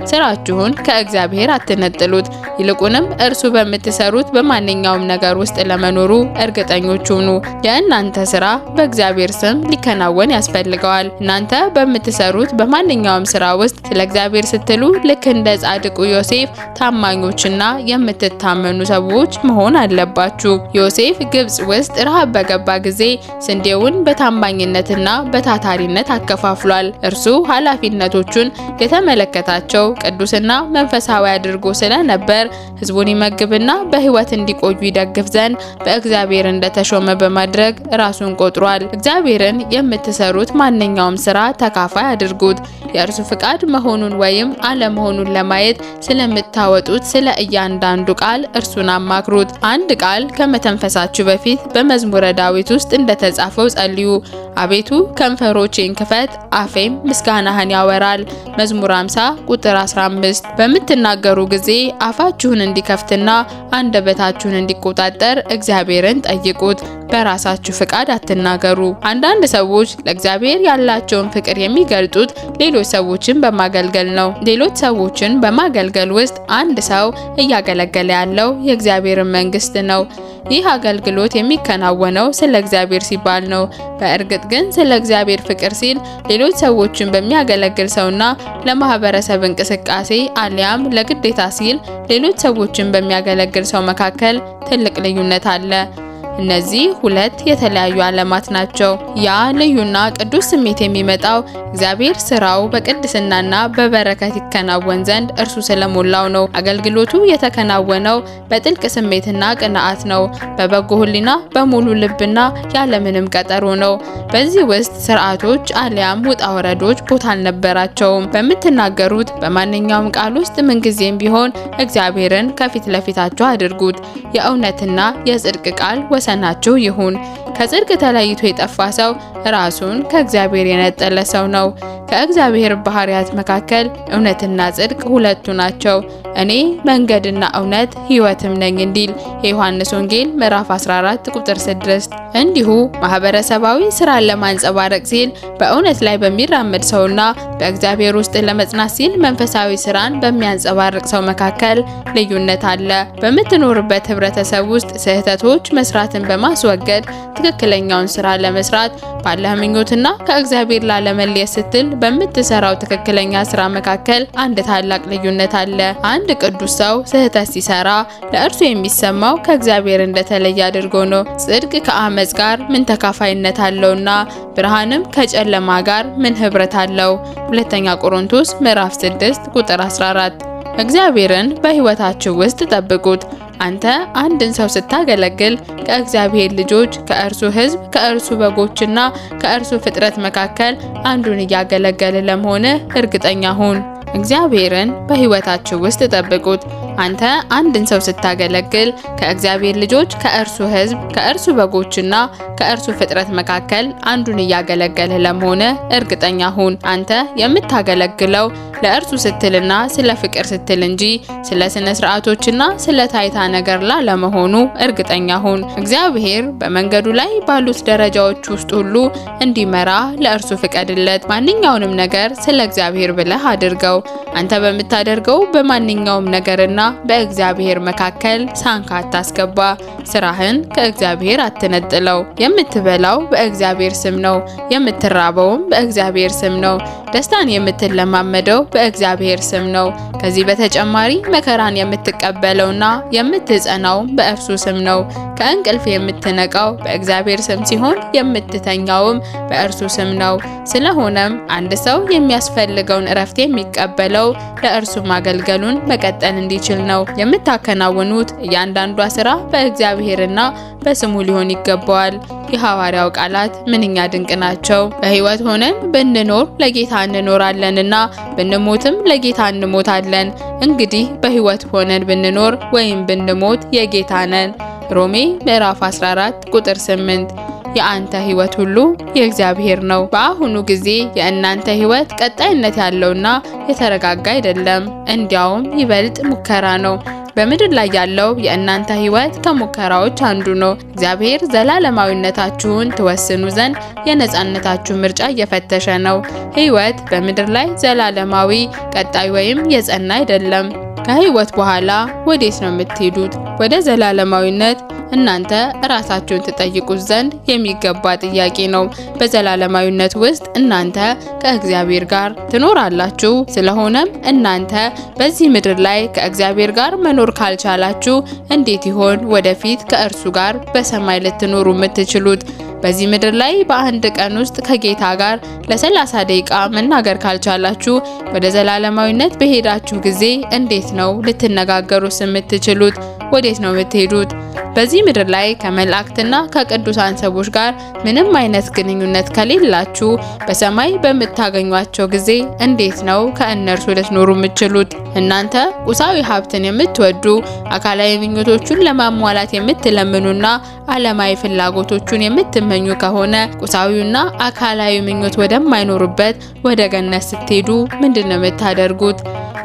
ስራችሁን ከእግዚአብሔር አትነጥሉት። ይልቁንም እርሱ በምትሰሩት በማንኛውም ነገር ውስጥ ለመኖሩ እርግጠኞች ሁኑ። የእናንተ ስራ በእግዚአብሔር ስም ሊከናወን ያስፈልገዋል። እናንተ በምትሰሩት በማንኛውም ስራ ውስጥ ስለ እግዚአብሔር ስትሉ ልክ እንደ ጻድቁ ዮሴፍ ታማኞችና የምትታመኑ ሰዎች መሆን አለባችሁ። ዮሴፍ ግብጽ ውስጥ ረሃብ በገባ ጊዜ ስንዴውን በታማኝነትና በታታሪነት አከፋፍሏል። እርሱ ኃላፊነቶቹን የተመለከታቸው ቅዱስና መንፈሳዊ አድርጎ ስለነበር ሕዝቡን ይመግብና በሕይወት እንዲቆዩ ይደግፍ ዘንድ በእግዚአብሔር እንደተሾመ በማድረግ ራሱን ቆጥሯል። እግዚአብሔርን የምትሰሩት ማንኛውም ስራ ተካፋይ አድርጉት። የእርሱ ፍቃድ መሆኑን ወይም አለመሆኑን ለማየት ስለምታወጡት ስለ እያንዳንዱ ቃል እርሱን አማክሩት። አንድ ቃል ከመተንፈሳችሁ በፊት በመዝሙረ ዳዊት ውስጥ እንደተጻፈው ጸልዩ። አቤቱ ከንፈሮቼን ክፈት፣ አፌም ምስጋናህን ያወራል። መዝሙር 50 ቁጥር 15። በምትናገሩ ጊዜ አፋችሁን እንዲከፍትና አንደበታችሁን እንዲቆጣጠር እግዚአብሔርን ጠይቁት። በራሳችሁ ፍቃድ አትናገሩ። አንዳንድ ሰዎች ለእግዚአብሔር ያላቸውን ፍቅር የሚገልጡት ሌሎች ሰዎችን በማገልገል ነው። ሌሎች ሰዎችን በማገልገል ውስጥ አንድ ሰው እያገለገለ ያለው የእግዚአብሔርን መንግስት ነው። ይህ አገልግሎት የሚከናወነው ስለ እግዚአብሔር ሲባል ነው። በእርግጥ ግን ስለ እግዚአብሔር ፍቅር ሲል ሌሎች ሰዎችን በሚያገለግል ሰውና ለማህበረሰብ እንቅስቃሴ አሊያም ለግዴታ ሲል ሌሎች ሰዎችን በሚያገለግል ሰው መካከል ትልቅ ልዩነት አለ። እነዚህ ሁለት የተለያዩ ዓለማት ናቸው። ያ ልዩና ቅዱስ ስሜት የሚመጣው እግዚአብሔር ስራው በቅድስናና በበረከት ይከናወን ዘንድ እርሱ ስለሞላው ነው። አገልግሎቱ የተከናወነው በጥልቅ ስሜትና ቅንዓት ነው። በበጎ ሕሊና በሙሉ ልብና ያለምንም ቀጠሮ ነው። በዚህ ውስጥ ስርዓቶች አሊያም ውጣ ወረዶች ቦታ አልነበራቸውም። በምትናገሩት በማንኛውም ቃል ውስጥ ምንጊዜም ቢሆን እግዚአብሔርን ከፊት ለፊታችሁ አድርጉት። የእውነትና የጽድቅ ቃል ወሰናችሁ ይሁን። ከጽድቅ ተለይቶ የጠፋ ሰው ራሱን ከእግዚአብሔር የነጠለ ሰው ነው። ከእግዚአብሔር ባህሪያት መካከል እውነትና ጽድቅ ሁለቱ ናቸው። እኔ መንገድና እውነት ሕይወትም ነኝ እንዲል የዮሐንስ ወንጌል ምዕራፍ 14 ቁጥር 6። እንዲሁ ማህበረሰባዊ ስራን ለማንጸባረቅ ሲል በእውነት ላይ በሚራመድ ሰውና በእግዚአብሔር ውስጥ ለመጽናት ሲል መንፈሳዊ ስራን በሚያንጸባርቅ ሰው መካከል ልዩነት አለ። በምትኖርበት ህብረተሰብ ውስጥ ስህተቶች መስራትን በማስወገድ ትክክለኛውን ስራ ለመስራት ባለህ ምኞትና ከእግዚአብሔር ላለመለየት ስትል በምትሰራው ትክክለኛ ስራ መካከል አንድ ታላቅ ልዩነት አለ። አንድ ቅዱስ ሰው ስህተት ሲሰራ ለእርሱ የሚሰማው ከእግዚአብሔር እንደተለየ አድርጎ ነው። ጽድቅ ከአመጽ ጋር ምን ተካፋይነት አለውና ብርሃንም ከጨለማ ጋር ምን ህብረት አለው? ሁለተኛ ቆሮንቶስ ምዕራፍ 6 ቁጥር 14። እግዚአብሔርን በህይወታችሁ ውስጥ ጠብቁት። አንተ አንድን ሰው ስታገለግል ከእግዚአብሔር ልጆች፣ ከእርሱ ሕዝብ፣ ከእርሱ በጎችና ከእርሱ ፍጥረት መካከል አንዱን እያገለገለ ለመሆን እርግጠኛ ሁን። እግዚአብሔርን በህይወታችሁ ውስጥ ጠብቁት። አንተ አንድን ሰው ስታገለግል ከእግዚአብሔር ልጆች፣ ከእርሱ ሕዝብ፣ ከእርሱ በጎችና ከእርሱ ፍጥረት መካከል አንዱን እያገለገለ ለመሆን እርግጠኛ ሁን። አንተ የምታገለግለው ለእርሱ ስትልና ስለ ፍቅር ስትል እንጂ ስለ ስነ ስርዓቶችና ስለ ታይታ ነገር ላለመሆኑ እርግጠኛ ሁን። እግዚአብሔር በመንገዱ ላይ ባሉት ደረጃዎች ውስጥ ሁሉ እንዲመራ ለእርሱ ፍቀድለት። ማንኛውንም ነገር ስለ እግዚአብሔር ብለህ አድርገው። አንተ በምታደርገው በማንኛውም ነገርና በእግዚአብሔር መካከል ሳንካ አታስገባ። ስራህን ከእግዚአብሔር አትነጥለው። የምትበላው በእግዚአብሔር ስም ነው፣ የምትራበውም በእግዚአብሔር ስም ነው። ደስታን የምትለማመደው በእግዚአብሔር ስም ነው። ከዚህ በተጨማሪ መከራን የምትቀበለውና የምትጸናው በእርሱ ስም ነው። ከእንቅልፍ የምትነቃው በእግዚአብሔር ስም ሲሆን የምትተኛውም በእርሱ ስም ነው። ስለሆነም አንድ ሰው የሚያስፈልገውን እረፍት የሚቀበለው ለእርሱ ማገልገሉን መቀጠል እንዲችል ነው። የምታከናውኑት እያንዳንዷ ስራ በእግዚአብሔርና በስሙ ሊሆን ይገባዋል። የሐዋርያው ቃላት ምንኛ ድንቅ ናቸው! በሕይወት ሆነን ብንኖር ለጌታ እንኖራለንና ብንሞትም ለጌታ እንሞታለን። እንግዲህ በሕይወት ሆነን ብንኖር ወይም ብንሞት የጌታ ነን። ሮሜ ምዕራፍ 14 ቁጥር 8። የአንተ ሕይወት ሁሉ የእግዚአብሔር ነው። በአሁኑ ጊዜ የእናንተ ሕይወት ቀጣይነት ያለውና የተረጋጋ አይደለም። እንዲያውም ይበልጥ ሙከራ ነው። በምድር ላይ ያለው የእናንተ ሕይወት ከሙከራዎች አንዱ ነው። እግዚአብሔር ዘላለማዊነታችሁን ትወስኑ ዘንድ የነጻነታችሁ ምርጫ እየፈተሸ ነው። ሕይወት በምድር ላይ ዘላለማዊ፣ ቀጣይ ወይም የጸና አይደለም። ከሕይወት በኋላ ወዴት ነው የምትሄዱት? ወደ ዘላለማዊነት? እናንተ ራሳችሁን ትጠይቁት ዘንድ የሚገባ ጥያቄ ነው። በዘላለማዊነት ውስጥ እናንተ ከእግዚአብሔር ጋር ትኖራላችሁ። ስለሆነም እናንተ በዚህ ምድር ላይ ከእግዚአብሔር ጋር መኖር ካልቻላችሁ እንዴት ይሆን ወደፊት ከእርሱ ጋር በሰማይ ልትኖሩ የምትችሉት? በዚህ ምድር ላይ በአንድ ቀን ውስጥ ከጌታ ጋር ለ30 ደቂቃ መናገር ካልቻላችሁ ወደ ዘላለማዊነት በሄዳችሁ ጊዜ እንዴት ነው ልትነጋገሩስ የምትችሉት? ወዴት ነው የምትሄዱት? በዚህ ምድር ላይ ከመላእክትና ከቅዱሳን ሰዎች ጋር ምንም አይነት ግንኙነት ከሌላችሁ በሰማይ በምታገኟቸው ጊዜ እንዴት ነው ከእነርሱ ልትኖሩ የምትችሉት? እናንተ ቁሳዊ ሀብትን የምትወዱ አካላዊ ምኞቶቹን ለማሟላት የምትለምኑና ዓለማዊ ፍላጎቶቹን የምትመኙ ከሆነ ቁሳዊውና አካላዊ ምኞት ወደማይኖሩበት ወደ ገነት ስትሄዱ ምንድነው የምታደርጉት?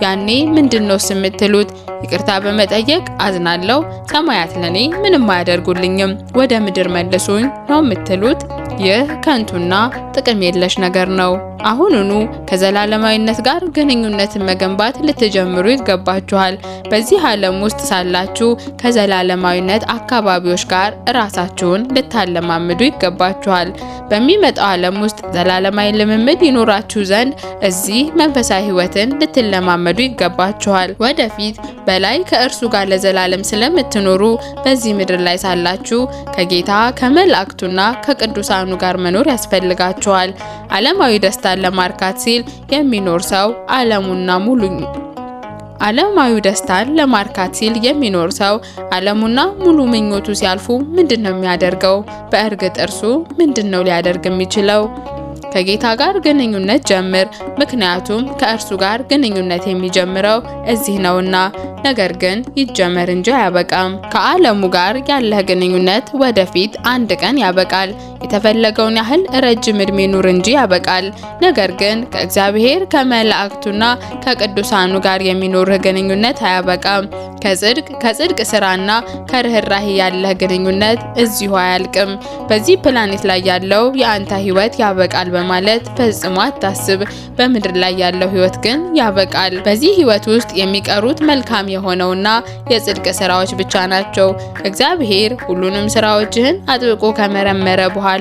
ያኔ ምንድነው የምትሉት? ይቅርታ በመጠየቅ አዝናለሁ፣ ሰማያት ለኔ ምንም አያደርጉልኝም፣ ወደ ምድር መልሱኝ ነው የምትሉት? ይህ ከንቱና ጥቅም የለሽ ነገር ነው። አሁኑኑ ከዘላለማዊነት ጋር ግንኙነትን መገንባት ልትጀምሩ ይገባችኋል። በዚህ ዓለም ውስጥ ሳላችሁ ከዘላለማዊነት አካባቢዎች ጋር ራሳችሁን ልታለማምዱ ይገባችኋል። በሚመጣው ዓለም ውስጥ ዘላለማዊ ልምምድ ይኖራችሁ ዘንድ እዚህ መንፈሳዊ ሕይወትን ልትለማመዱ ይገባችኋል። ወደፊት በላይ ከእርሱ ጋር ለዘላለም ስለምትኖሩ በዚህ ምድር ላይ ሳላችሁ ከጌታ ከመላእክቱና ከቅዱሳኑ ጋር መኖር ያስፈልጋችኋል። ዓለማዊ ደስታን ለማርካት ሲል የሚኖር ሰው ዓለማዊ ደስታን ለማርካት ሲል የሚኖር ሰው ዓለሙና ሙሉ ምኞቱ ሲያልፉ ምንድነው የሚያደርገው? በእርግጥ እርሱ ምንድነው ሊያደርግ የሚችለው? ከጌታ ጋር ግንኙነት ጀምር፣ ምክንያቱም ከእርሱ ጋር ግንኙነት የሚጀምረው እዚህ ነውና። ነገር ግን ይጀመር እንጂ አያበቃም። ከዓለሙ ጋር ያለህ ግንኙነት ወደፊት አንድ ቀን ያበቃል። የተፈለገውን ያህል ረጅም እድሜ ኑር እንጂ ያበቃል። ነገር ግን ከእግዚአብሔር ከመላእክቱና ከቅዱሳኑ ጋር የሚኖርህ ግንኙነት አያበቃም። ከጽድቅ ስራና ከርህራሄ ያለህ ግንኙነት እዚሁ አያልቅም። በዚህ ፕላኔት ላይ ያለው የአንተ ህይወት ያበቃል በማለት ፈጽሞ አታስብ። በምድር ላይ ያለው ህይወት ግን ያበቃል። በዚህ ህይወት ውስጥ የሚቀሩት መልካም የሆነውና የጽድቅ ስራዎች ብቻ ናቸው። እግዚአብሔር ሁሉንም ስራዎችህን አጥብቆ ከመረመረ በኋላ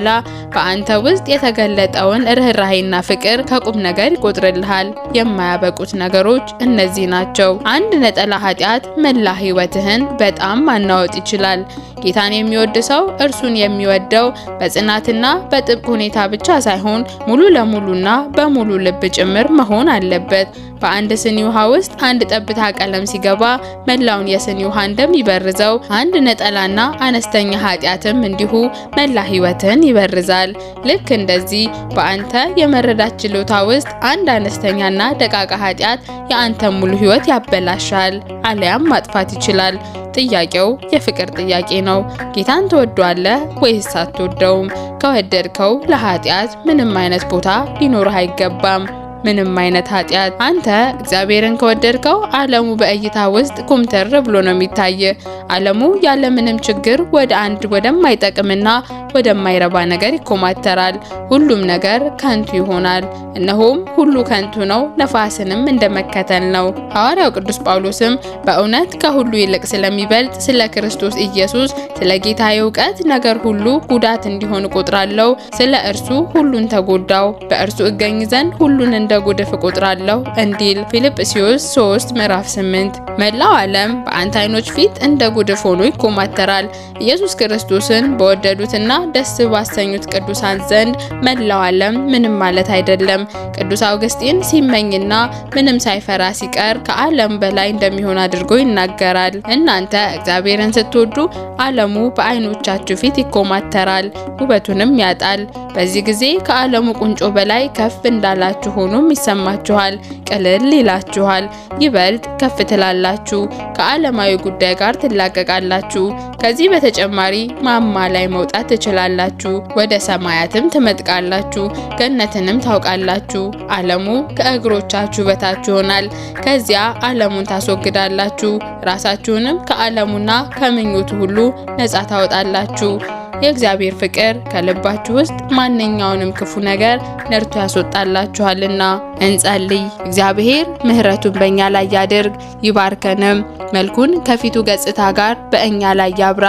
በአንተ ውስጥ የተገለጠውን ርህራሄና ፍቅር ከቁም ነገር ይቆጥርልሃል። የማያበቁት ነገሮች እነዚህ ናቸው። አንድ ነጠላ ኃጢአት መላ ህይወትህን በጣም ማናወጥ ይችላል። ጌታን የሚወድ ሰው እርሱን የሚወደው በጽናትና በጥብቅ ሁኔታ ብቻ ሳይሆን ሙሉ ለሙሉና በሙሉ ልብ ጭምር መሆን አለበት። በአንድ ስኒ ውሃ ውስጥ አንድ ጠብታ ቀለም ሲገባ መላውን የስኒ ውሃ እንደሚበርዘው አንድ ነጠላና አነስተኛ ኃጢአትም እንዲሁ መላ ህይወትን ይበርዛል። ልክ እንደዚህ በአንተ የመረዳት ችሎታ ውስጥ አንድ አነስተኛና ደቃቃ ኃጢአት የአንተ ሙሉ ህይወት ያበላሻል አለያም ማጥፋት ይችላል። ጥያቄው የፍቅር ጥያቄ ነው። ጌታን ትወዷለህ ወይስ አትወደውም? ከወደድከው ለኃጢአት ምንም አይነት ቦታ ሊኖርህ አይገባም። ምንም አይነት ኃጢአት። አንተ እግዚአብሔርን ከወደድከው ዓለሙ በእይታ ውስጥ ኩምተር ብሎ ነው የሚታይ። ዓለሙ ያለ ምንም ችግር ወደማይጠቅምና ወደማይረባ ነገር ይኮማተራል። ሁሉም ነገር ከንቱ ይሆናል። እነሆም ሁሉ ከንቱ ነው፣ ነፋስንም እንደመከተል ነው። ሐዋርያው ቅዱስ ጳውሎስም በእውነት ከሁሉ ይልቅ ስለሚበልጥ ስለ ክርስቶስ ኢየሱስ ስለ ጌታዬ እውቀት ነገር ሁሉ ጉዳት እንዲሆን እቆጥራለሁ። ስለ እርሱ ሁሉን ተጎዳው፣ በእርሱ እገኝ ዘንድ ሁሉን እንደ ጉድፍ እቆጥራለሁ እንዲል ፊልጵስዩስ 3 ምዕራፍ 8። መላው ዓለም በአንተ ዓይኖች ፊት እንደ ጉድፍ ሆኖ ይኮማተራል። ኢየሱስ ክርስቶስን በወደዱትና ደስ ባሰኙት ቅዱሳን ዘንድ መላው ዓለም ምንም ማለት አይደለም። ቅዱስ አውግስጢን ሲመኝና ምንም ሳይፈራ ሲቀር ከዓለም በላይ እንደሚሆን አድርጎ ይናገራል። እናንተ እግዚአብሔርን ስትወዱ ዓለሙ በዓይኖቻችሁ ፊት ይኮማተራል፣ ውበቱንም ያጣል። በዚህ ጊዜ ከዓለሙ ቁንጮ በላይ ከፍ እንዳላችሁ ሆኖም ይሰማችኋል፣ ቅልል ይላችኋል፣ ይበልጥ ከፍ ትላላችሁ፣ ከዓለማዊ ጉዳይ ጋር ትላቀቃላችሁ። ከዚህ በተጨማሪ ማማ ላይ መውጣት ትችላላችሁ፣ ወደ ሰማያትም ትመጥቃላችሁ፣ ገነትንም ታውቃላችሁ። ዓለሙ ከእግሮቻችሁ በታች ይሆናል። ከዚያ ዓለሙን ታስወግዳላችሁ፣ ራሳችሁንም ከዓለሙና ከምኞቱ ሁሉ ነጻ ታወጣላችሁ። የእግዚአብሔር ፍቅር ከልባችሁ ውስጥ ማንኛውንም ክፉ ነገር ነርቶ ያስወጣላችኋልና። እንጸልይ። እግዚአብሔር ምሕረቱን በእኛ ላይ ያድርግ፣ ይባርከንም። መልኩን ከፊቱ ገጽታ ጋር በእኛ ላይ ያብራ፣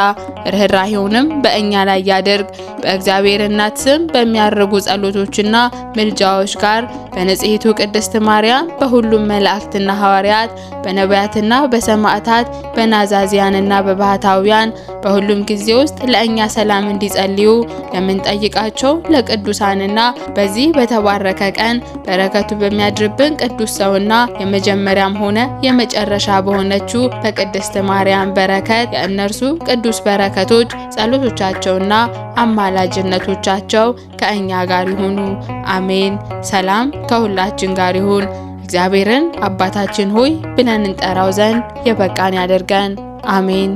ርህራሄውንም በእኛ ላይ ያድርግ። በእግዚአብሔር እናት ስም በሚያርጉ ጸሎቶችና ምልጃዎች ጋር በንጽሕቱ ቅድስት ማርያም፣ በሁሉም መላእክትና ሐዋርያት፣ በነቢያትና በሰማዕታት፣ በናዛዚያንና በባህታውያን በሁሉም ጊዜ ውስጥ ለእኛ ሰላም በሰላም እንዲጸልዩ ለምንጠይቃቸው ለቅዱሳንና በዚህ በተባረከ ቀን በረከቱ በሚያድርብን ቅዱስ ሰውና የመጀመሪያም ሆነ የመጨረሻ በሆነችው በቅድስት ማርያም በረከት የእነርሱ ቅዱስ በረከቶች ጸሎቶቻቸውና አማላጅነቶቻቸው ከእኛ ጋር ይሁኑ። አሜን። ሰላም ከሁላችን ጋር ይሁን። እግዚአብሔርን አባታችን ሆይ ብለን እንጠራው ዘንድ የበቃን ያደርገን። አሜን።